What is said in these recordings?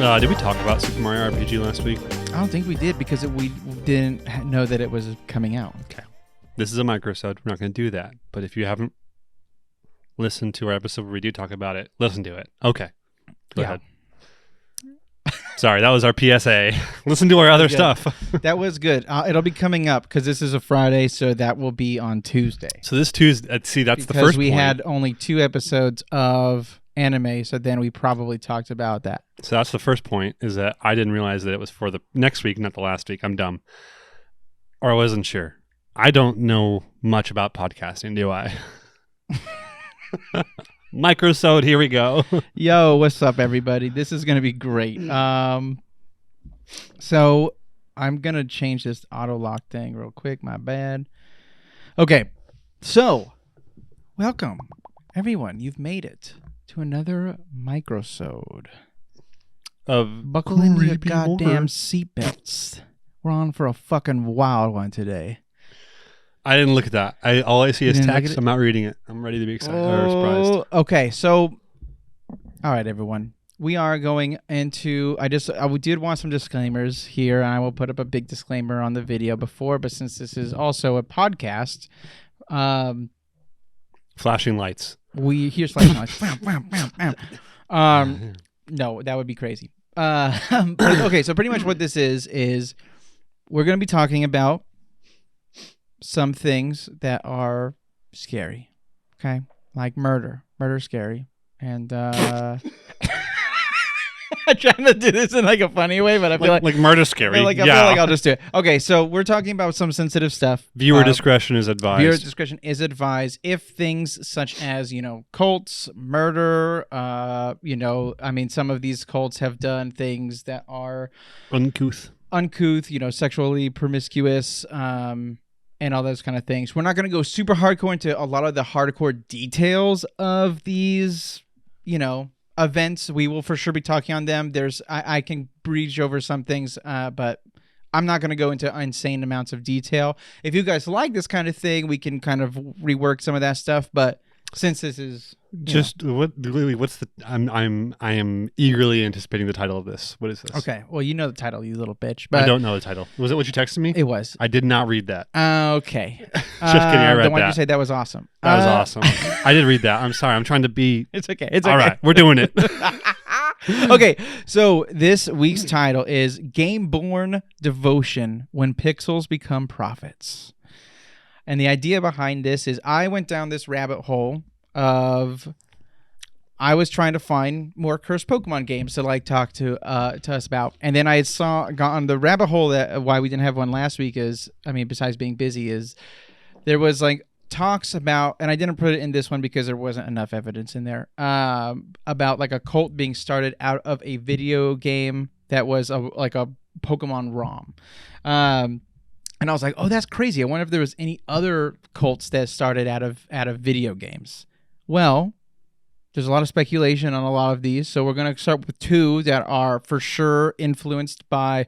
Did we talk about Super Mario RPG last week? I don't think we did because we didn't know that it was coming out. Okay. This is a microsode. We're not going to do that. But if you haven't listened to our episode where we do talk about it, listen to it. Okay. Go ahead. Sorry, that was our PSA. Listen to our other stuff. That was good. It'll be coming up because this is a Friday, so that will be on Tuesday. So this Tuesday, see, that's because the first we point. had only 2 episodes of anime, so then we probably talked about that. So that's the first point, is that I didn't realize that it was for the next week, not the last week. I'm dumb. Or I wasn't sure. I don't know much about podcasting, do I? Microsode, here we go. Yo, what's up, everybody? This is going to be great. So I'm going to change this auto lock thing real quick. My bad. Okay, so welcome, everyone. You've made it to another microsode. Buckle into your goddamn seatbelts. We're on for a fucking wild one today. I didn't look at that. All I see is text. I'm not reading it. I'm ready to be excited or surprised. Okay, so all right, everyone. We are going into. We did want some disclaimers here, and I will put up a big disclaimer on the video before. But since this is also a podcast, flashing lights. Here's flashing lights. No, that would be crazy. Okay, so pretty much what this is we're going to be talking about some things that are scary, okay? Like murder. Murder's scary. And I'm trying to do this in like a funny way, but I feel like murder's scary. I feel like I'll just do it. Okay, so we're talking about some sensitive stuff. Viewer discretion is advised. Viewer discretion is advised. If things such as, cults, murder, some of these cults have done things that are uncouth, sexually promiscuous, and all those kind of things. We're not going to go super hardcore into a lot of the hardcore details of these, events. We will for sure be talking on them. I can breeze over some things, but I'm not going to go into insane amounts of detail. If you guys like this kind of thing, we can kind of rework some of that stuff. But since this is what's the I am eagerly anticipating the title of this. What is this? Okay, well, you know the title, you little bitch. But I don't know the title. Was it what you texted me? It was. I did not read that. Okay. Just kidding. I read that. Why did you say that was awesome? That was awesome. I did read that. I'm sorry. I'm trying to be. It's okay. It's all okay. right. We're doing it. Okay, so this week's title is Game-Born Devotion When Pixels Become Prophets. And the idea behind this is I went down this rabbit hole of I was trying to find more cursed Pokemon games to talk to us about. And then I got on the rabbit hole that why we didn't have one last week besides being busy, is there was talks about, and I didn't put it in this one because there wasn't enough evidence in there, about a cult being started out of a video game that was a Pokemon ROM. And I was like, oh, that's crazy. I wonder if there was any other cults that started out of video games. Well, there's a lot of speculation on a lot of these. So we're going to start with 2 that are for sure influenced by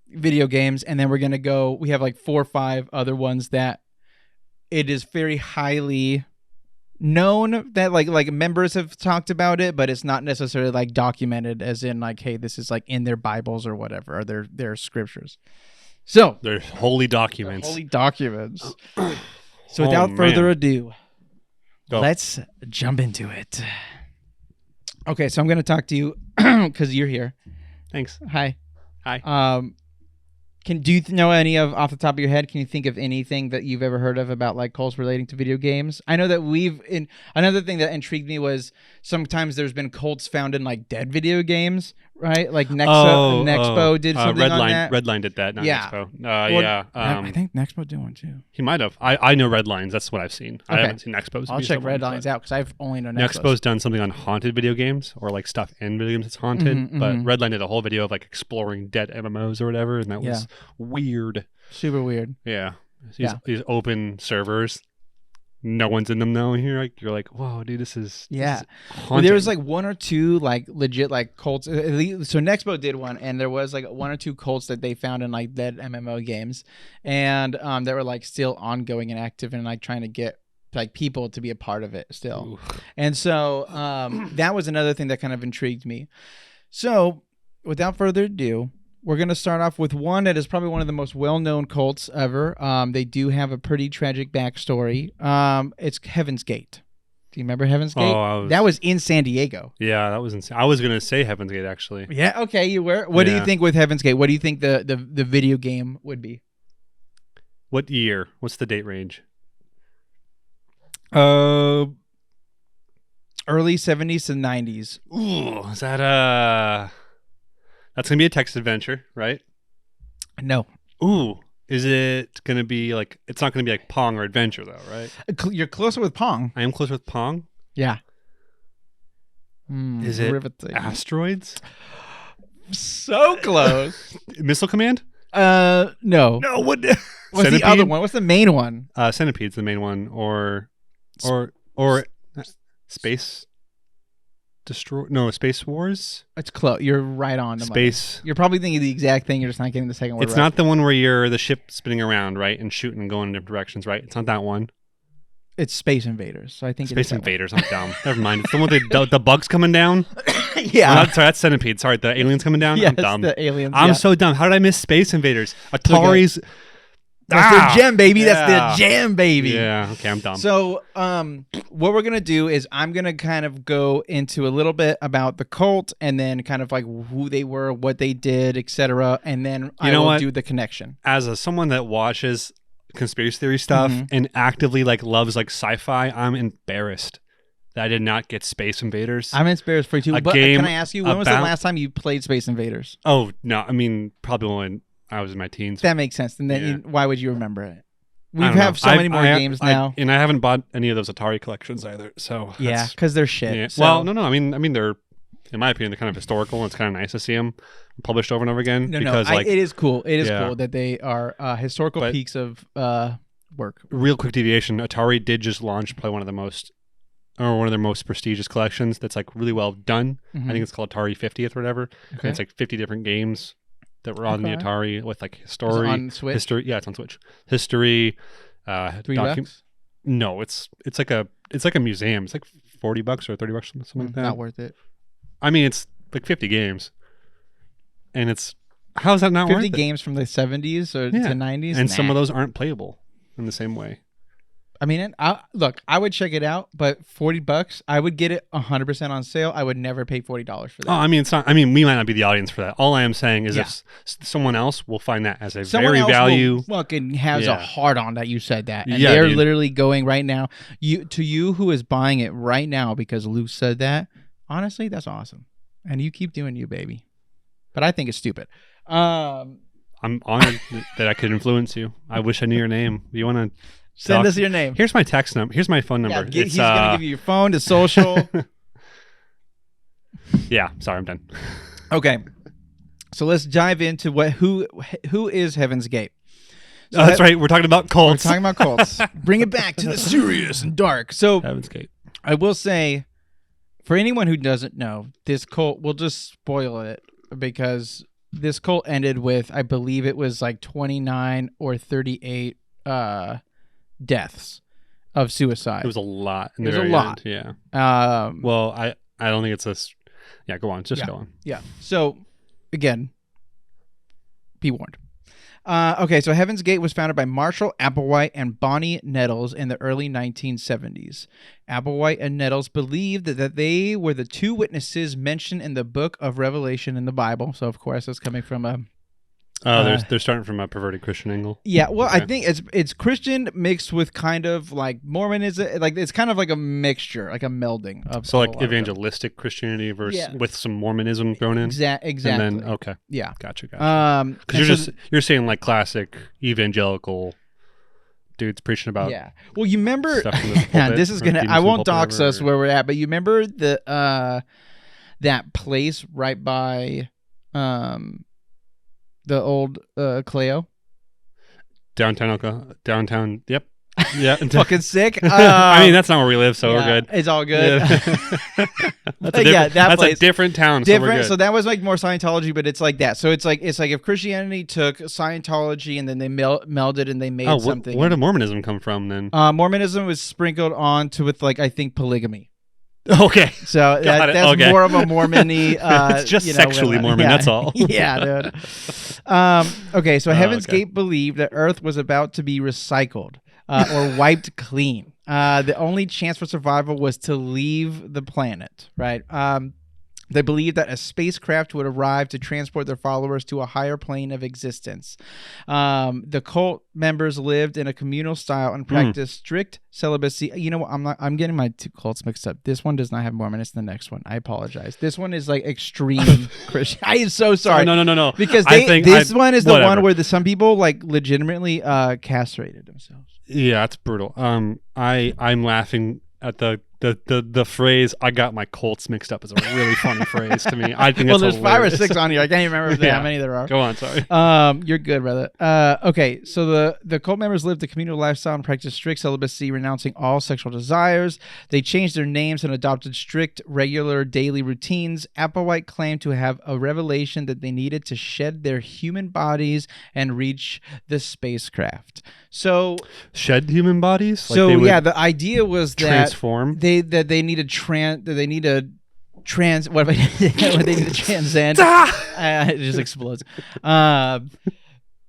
video games. And then we're going to go, we have 4 or 5 other ones that it is very highly known that members have talked about it, but it's not necessarily documented as in hey, this is in their Bibles or whatever, or their scriptures. So they're holy documents. So without further ado, let's jump into it. Okay, so I'm going to talk to you because you're here. Thanks. Hi. Hi. Do you know any off the top of your head? Can you think of anything that you've ever heard of about cults relating to video games? I know that another thing that intrigued me was sometimes there's been cults found in dead video games, right? Nexpo did something on that. Redline did that, not Nexpo. I think Nexpo did one too. He might have. I know Redlines. That's what I've seen. Okay. I haven't seen Nexpo's. I'll check Redlines out because I've only known Nexpo's. Nexpo's done something on haunted video games or stuff in video games that's haunted. But Redline did a whole video of exploring dead MMOs or whatever, and that was weird. Super weird. Yeah. These open servers. No one's in them though. You're like, whoa, dude, this is haunting. There was 1 or 2 legit cults. At least, so Nexpo did one, and there was 1 or 2 cults that they found in dead MMO games, and that were still ongoing and active and trying to get people to be a part of it still. Ooh. And so that was another thing that kind of intrigued me. So without further ado, we're going to start off with one that is probably one of the most well-known cults ever. They do have a pretty tragic backstory. It's Heaven's Gate. Do you remember Heaven's Gate? That was in San Diego. Yeah, that was insane. I was going to say Heaven's Gate, actually. Yeah, okay, you were. What do you think with Heaven's Gate? What do you think the video game would be? What year? What's the date range? Early 70s to 90s. Ooh, is that that's going to be a text adventure, right? No. Ooh, is it going to be like, it's not going to be like Pong or Adventure though, right? You're closer with Pong. I am closer with Pong? Yeah. Is it riveting. Asteroids? So close. Missile Command? No. No, what? What's Centipede? the other one? What's the main one? Centipede's the main one, or Space Destroy? No, Space Wars. It's close. You're right on. Space. You're probably thinking the exact thing. You're just not getting the second word. It's right. not the one where you're the ship spinning around, right, and shooting and going in different directions, right? It's not that one. It's Space Invaders. So I think Space Invaders. I'm dumb. Never mind. It's the one with the bugs coming down. Yeah. Sorry, that's Centipede. Sorry, the aliens coming down. Yes, I'm dumb. the aliens. I'm so dumb. How did I miss Space Invaders? Atari's. That's the gem, baby. That's the jam, baby. Yeah. Okay, I'm dumb. So, what we're gonna do is I'm gonna kind of go into a little bit about the cult, and then kind of like who they were, what they did, etc., and then I will do the connection. As someone that watches conspiracy theory stuff and actively like loves like sci-fi, I'm embarrassed that I did not get Space Invaders. I'm embarrassed for you too. But can I ask you, when was the last time you played Space Invaders? Oh no, I mean probably when I was in my teens. That makes sense. And then why would you remember it? We have so many more games now, and I haven't bought any of those Atari collections either. So yeah, because they're shit. Yeah. So. Well, no. I mean they're, in my opinion, they're kind of historical. And it's kind of nice to see them published over and over again. Because like, it is cool. It is cool that they are historical peaks of work. Real quick deviation: Atari did just launch probably one of their most prestigious collections. That's like really well done. I think it's called Atari 50th or whatever. Okay. And it's like 50 different games that were on the Atari with like history. On Switch? History, yeah, it's on Switch. History. $3? No, it's like a museum. It's like $40 or $30, something like that. Not worth it. I mean, it's like 50 games, and it's, how is that not worth it? 50 games from the 70s or to 90s, and some of those aren't playable in the same way. I mean, look, I would check it out, but $40, I would get it 100% on sale. I would never pay $40 for that. Oh, I mean, it's not. I mean, we might not be the audience for that. All I am saying is, if someone else will find that as a very value, fucking has a hard on that you said that, and they're literally going right now. You who is buying it right now because Lou said that. Honestly, that's awesome, and you keep doing you, baby. But I think it's stupid. I'm honored that I could influence you. I wish I knew your name. You want to? Send us your name. Here's my text number. Here's my phone number. Yeah, he's going to give you your phone, to social. Yeah, sorry, I'm done. Okay. So let's dive into who is Heaven's Gate. So that's right. We're talking about cults. We're talking about cults. Bring it back to the serious and dark. So Heaven's Gate. I will say, for anyone who doesn't know, this cult, we'll just spoil it because this cult ended with, I believe it was like 29 or 38 deaths of suicide. It was a lot. It was a lot. Yeah. Well, I don't think it's this. Yeah, go on. Just go on. Yeah. So, again, be warned. Okay, so Heaven's Gate was founded by Marshall Applewhite and Bonnie Nettles in the early 1970s. Applewhite and Nettles believed that they were the two witnesses mentioned in the book of Revelation in the Bible. So, of course, that's coming from a... they're starting from a perverted Christian angle. Yeah, well, okay. I think it's Christian mixed with kind of like Mormonism. Like it's kind of like a mixture, like a melding of. So like evangelistic Christianity versus with some Mormonism thrown in. Exactly. And then yeah, gotcha. Because you're saying like classic evangelical dudes preaching about. Yeah. Well, you remember stuff this is gonna. I won't dox us where we're at, but you remember the that place right by the old Cleo? Downtown. Yep. Yeah. Fucking sick. I mean, that's not where we live, so we're good. It's all good. Yeah. That's a different town. Different. So that was like more Scientology, but it's like that. So it's like if Christianity took Scientology and then they melded and they made something. Where did Mormonism come from then? Mormonism was sprinkled on to with like I think polygamy. Okay. So Got it. that's Okay. more of a Mormon-y. It's just sexually Mormon, yeah. that's all. Yeah, dude. Okay, so Heaven's okay. Gate believed that Earth was about to be recycled or wiped clean. The only chance for survival was to leave the planet, right? They believed that a spacecraft would arrive to transport their followers to a higher plane of existence. The cult members lived in a communal style and practiced strict celibacy. You know what? I'm getting my two cults mixed up. This one does not have Mormon. It's the next one. I apologize. This one is like extreme Christian. I am so sorry. No. Because this one is the one where some people like legitimately castrated themselves. Yeah, it's brutal. I'm laughing at the phrase "I got my Colts mixed up" is a really funny phrase to me. I think well, it's there's hilarious. 5 or 6 on here. I can't even remember how many there are. Go on, sorry. You're good, brother. Okay, so the cult members lived a communal lifestyle and practiced strict celibacy, renouncing all sexual desires. They changed their names and adopted strict, regular daily routines. Applewhite claimed to have a revelation that they needed to shed their human bodies and reach the spacecraft. So shed human bodies. The idea was transform. They need to transcend. It just explodes.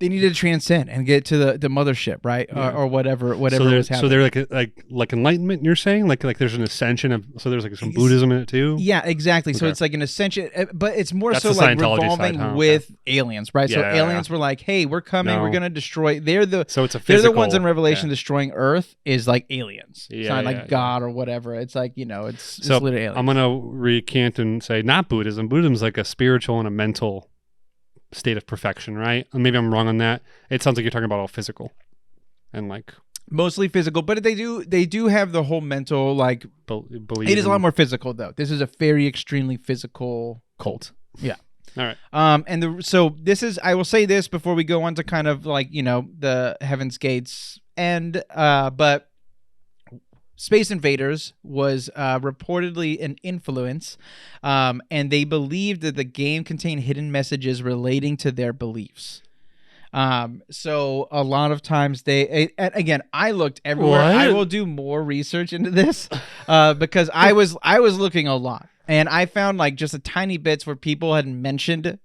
They needed to transcend and get to the mothership, right? Yeah. Or whatever was happening. So they're like enlightenment. You're saying like there's an ascension of. So there's like some Buddhism in it too. Yeah, exactly. Okay. So it's like an ascension, but it's more so like revolving with aliens, right? So aliens were like, "Hey, we're coming. We're gonna destroy." They're the they're the ones in Revelation destroying Earth is like aliens. It's not like God or whatever. It's like it's literally aliens. I'm gonna recant and say not Buddhism. Buddhism's like a spiritual and a mental state of perfection, right? Maybe I'm wrong on that. It sounds like you're talking about all physical and like mostly physical, but they do have the whole mental like believe. It is a lot more physical though. This is a very extremely physical cult. Yeah. All right. So this is, I will say this before we go on to kind of like the Heaven's Gates but Space Invaders was reportedly an influence, and they believed that the game contained hidden messages relating to their beliefs. So a lot of times again, I looked everywhere. What? I will do more research into this because I was looking a lot. And I found like just a tiny bits where people had mentioned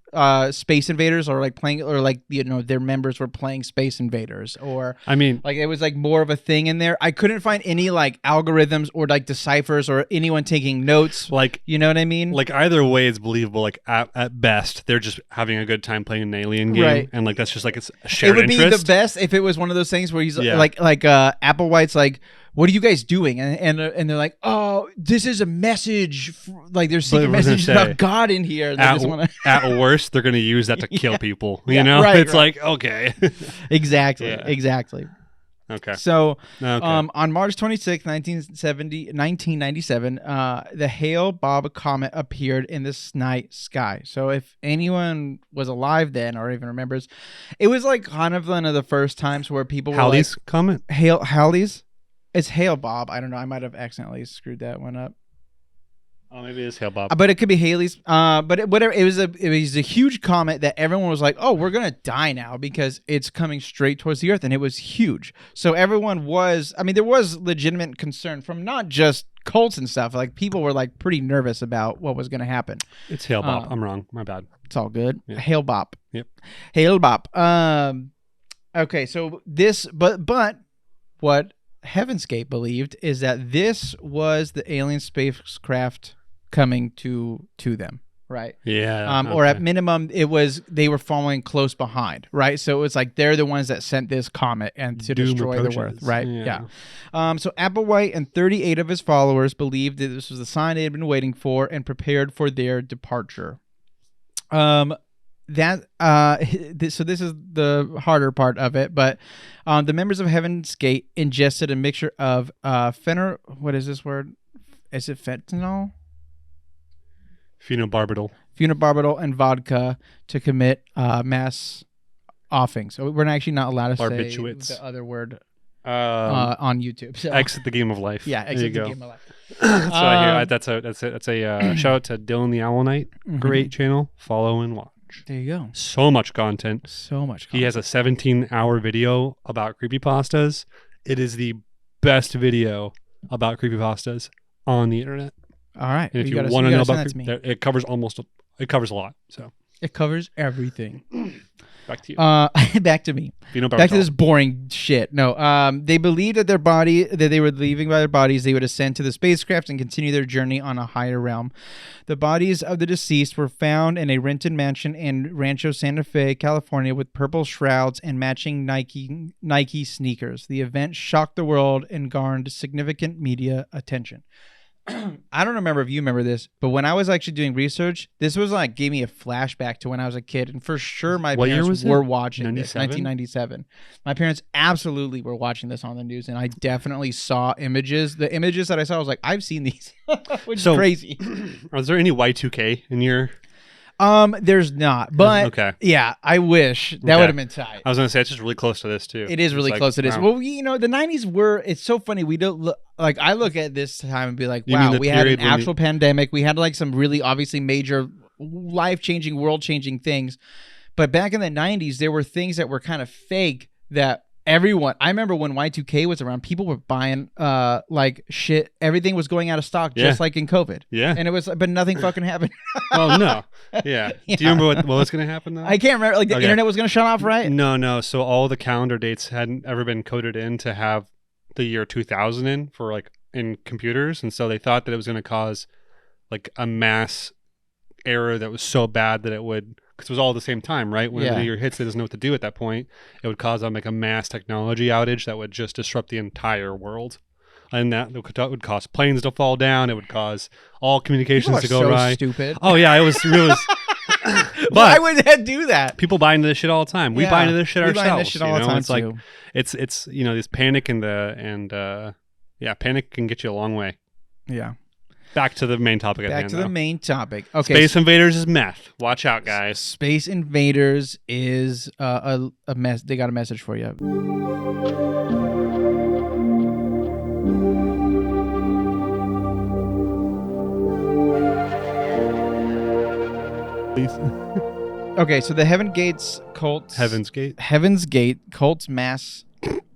Space Invaders or like playing or like their members were playing Space Invaders or like it was like more of a thing in there. I couldn't find any like algorithms or like deciphers or anyone taking notes. Like you know what I mean? Like either way is believable. Like at best they're just having a good time playing an alien game, right? And like that's just like it's a shared interest. It would be the best if it was one of those things where he's like Applewhite's like, what are you guys doing? And they're like, oh, this is a message. Like there's secret messages about God in here. At worst, they're going to use that to kill people. You know, right, like, okay. Exactly. Okay. So on March 26, 1997, the Hale-Bopp comet appeared in the night sky. So if anyone was alive then or even remembers, it was like kind of one of the first times where people Halley's comet? Halley's? It's Hale-Bopp. I don't know. I might have accidentally screwed that one up. Oh, maybe it's Hale-Bopp. But it could be Halley's. But whatever. It was a huge comet that everyone was like, "Oh, we're gonna die now because it's coming straight towards the Earth," and it was huge. So everyone was. I mean, there was legitimate concern from not just cults and stuff. Like people were like pretty nervous about what was gonna happen. It's Hale-Bopp. I'm wrong. My bad. It's all good. Yeah. Hale-Bopp. Yep. Hale-Bopp. Okay. So this, but what Heaven's Gate believed is that this was the alien spacecraft coming to them, right? Yeah. Or at minimum, they were following close behind, right? So it was like they're the ones that sent this comet and to destroy the Earth, right? Yeah. So Applewhite and 38 of his followers believed that this was the sign they had been waiting for and prepared for their departure. So this is the harder part of it, but the members of Heaven's Gate ingested a mixture of what is this word? Is it fentanyl? Phenobarbital and vodka to commit mass offing. So we're actually not allowed to say the other word on YouTube. So. Exit the game of life. Yeah, exit the game of life. That's what I hear. That's a shout out to Dylan the Owl Knight. Great channel. Follow and watch. There you go. So much content. He has a 17-hour video about creepypastas. It is the best video about creepypastas on the internet. All right. And if you gotta- want to you know gotta about send that to me. it covers it covers a lot. So It covers everything. back to you. Back to me. If you know Back to this boring shit. No, they believed that that they were leaving by their bodies, they would ascend to the spacecraft and continue their journey on a higher realm. The bodies of the deceased were found in a rented mansion in Rancho Santa Fe, California, with purple shrouds and matching Nike sneakers. The event shocked the world and garnered significant media attention. I don't remember if you remember this, but when I was actually doing research, this was like gave me a flashback to when I was a kid, and for sure my What year parents was it? were watching this. 97? 1997. My parents absolutely were watching this on the news, and I definitely saw images. The images that I saw, I was like, I've seen these, which is crazy. Is there any Y2K in your? There's not, but Okay. yeah, I wish that Okay. would have been tight. I was gonna say it's just really close to this too. It is really It's like, close to this. wow. Well, the 90s were, it's so funny. We don't look, like, I look at this time and be like, You mean wow, the we had an period when actual pandemic. We had like some really obviously major life-changing, world-changing things. But back in the 90s, there were things that were kind of fake that everyone, I remember when Y2K was around, people were buying like shit. Everything was going out of stock, just like in COVID. Yeah. And it was, but nothing fucking happened. Oh no. Yeah. Yeah. Do you remember what was gonna happen though? I can't remember. Like the Okay. internet was going to shut off, right? No. So all the calendar dates hadn't ever been coded in to have the year 2000 in for like in computers, and so they thought that it was going to cause like a mass error that was so bad that it would, because it was all at the same time, right? When Yeah. the year hits, it doesn't know what to do at that point. It would cause like a mass technology outage that would just disrupt the entire world. And that would cause planes to fall down. It would cause all communications to People go are so awry. stupid. Oh yeah, it was. Why But would they do that? people buy into this shit all the time. We Yeah, buy into this shit we ourselves. buy into this shit all the time, It's like too. it's this panic panic can get you a long way. Yeah. Back to the main topic at Back hand. to the though. main topic. Okay. Space Invaders is meth. Watch out, guys. Space Invaders is a mess. They got a message for you. Okay, so the Heaven's Gate cult's mass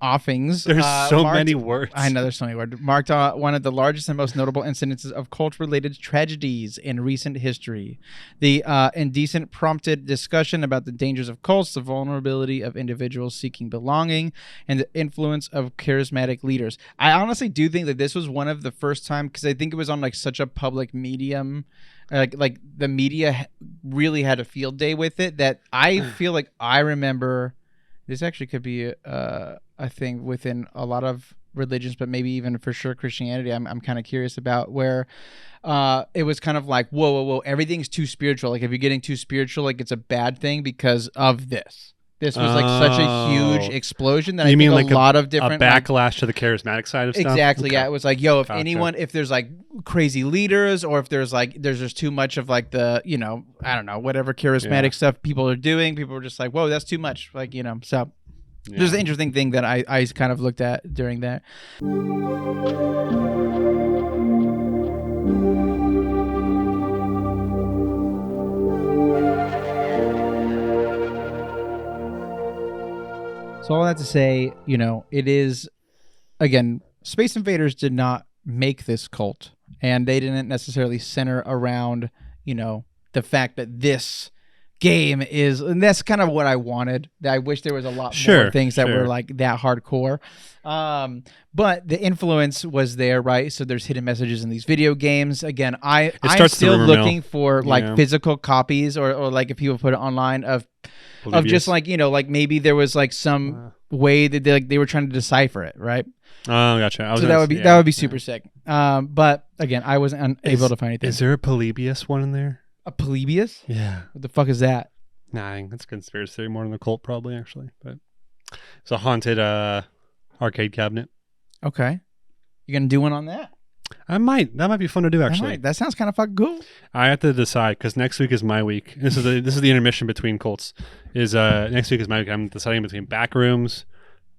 offings. There's so marked- many words. I know there's so many words. Marked one of the largest and most notable incidences of cult-related tragedies in recent history. The indecent prompted discussion about the dangers of cults, the vulnerability of individuals seeking belonging, and the influence of charismatic leaders. I honestly do think that this was one of the first time, because I think it was on like such a public medium, like the media really had a field day with it, that I feel like I remember. This actually could be a thing within a lot of religions, but maybe even for sure Christianity. I'm kind of curious about where it was kind of like, whoa, everything's too spiritual. Like if you're getting too spiritual, like it's a bad thing because of this. This was like such a huge explosion that You I mean think like a lot of different a backlash to the charismatic side of stuff? Exactly. Okay. Yeah. It was like, yo, if Gotcha. anyone, if there's like crazy leaders, or if there's just too much of like the, I don't know, whatever charismatic stuff people are doing, people were just like, whoa, that's too much. Like, so there's an interesting thing that I kind of looked at during that. So all that to say, it is, again, Space Invaders did not make this cult, and they didn't necessarily center around, the fact that this game is, and that's kind of what I wanted. I wish there was a lot more things that were like that hardcore. But the influence was there, right? So there's hidden messages in these video games. Again, I'm still looking for like physical copies, or like if people put it online of just like, like maybe there was like some way that they were trying to decipher it, right? Oh, gotcha. So that would be super sick. But again, I wasn't able to find anything. Is there a Polybius one in there? A Polybius? Yeah. What the fuck is that? Nah, I think that's a conspiracy theory more than a cult, probably, actually. But it's a haunted arcade cabinet. Okay. You gonna do one on that? I might. That might be fun to do, actually. That sounds kind of fucking cool. I have to decide, because next week is my week. This is the intermission between cults. Next week is my week. I'm deciding between Backrooms,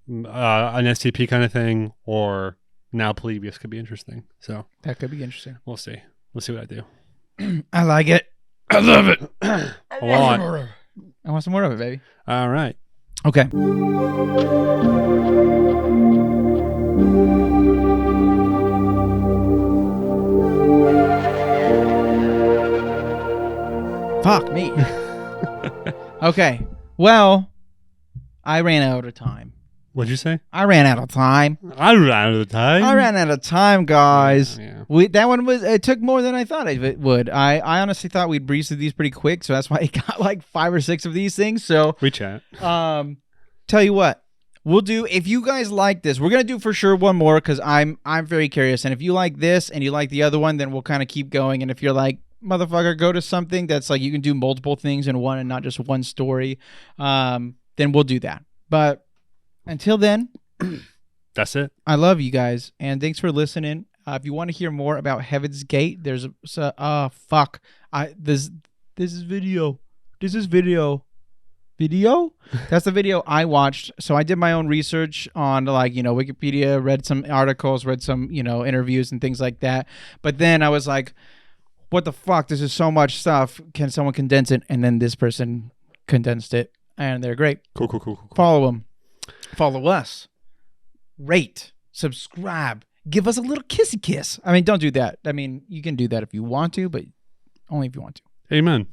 an STP kind of thing, or now Polybius could be interesting. So that could be interesting. We'll see. We'll see what I do. I like it. I love it. I want some more of it, baby. All right. Okay. Fuck me. Okay. Well, I ran out of time. What'd you say? I ran out of time. I ran out of time. I ran out of time, guys. Yeah. That one it took more than I thought it would. I honestly thought we'd breeze through these pretty quick, so that's why I got like 5 or 6 of these things. So We chat. Tell you what, we'll do. If you guys like this, we're gonna do for sure one more because I'm very curious. And if you like this and you like the other one, then we'll kind of keep going. And if you're like, motherfucker, go to something that's like you can do multiple things in one and not just one story, then we'll do that. But until then, That's it. I love you guys and thanks for listening. If you want to hear more about Heaven's Gate, there's this is video. This is video. Video? That's the video I watched. So I did my own research on Wikipedia, read some articles, read some, interviews and things like that. But then I was like, what the fuck? This is so much stuff. Can someone condense it? And then this person condensed it and they're great. Cool. Follow them. Follow us. Rate. Subscribe. Give us a little kissy kiss. I mean, don't do that. I mean, you can do that if you want to, but only if you want to. Amen.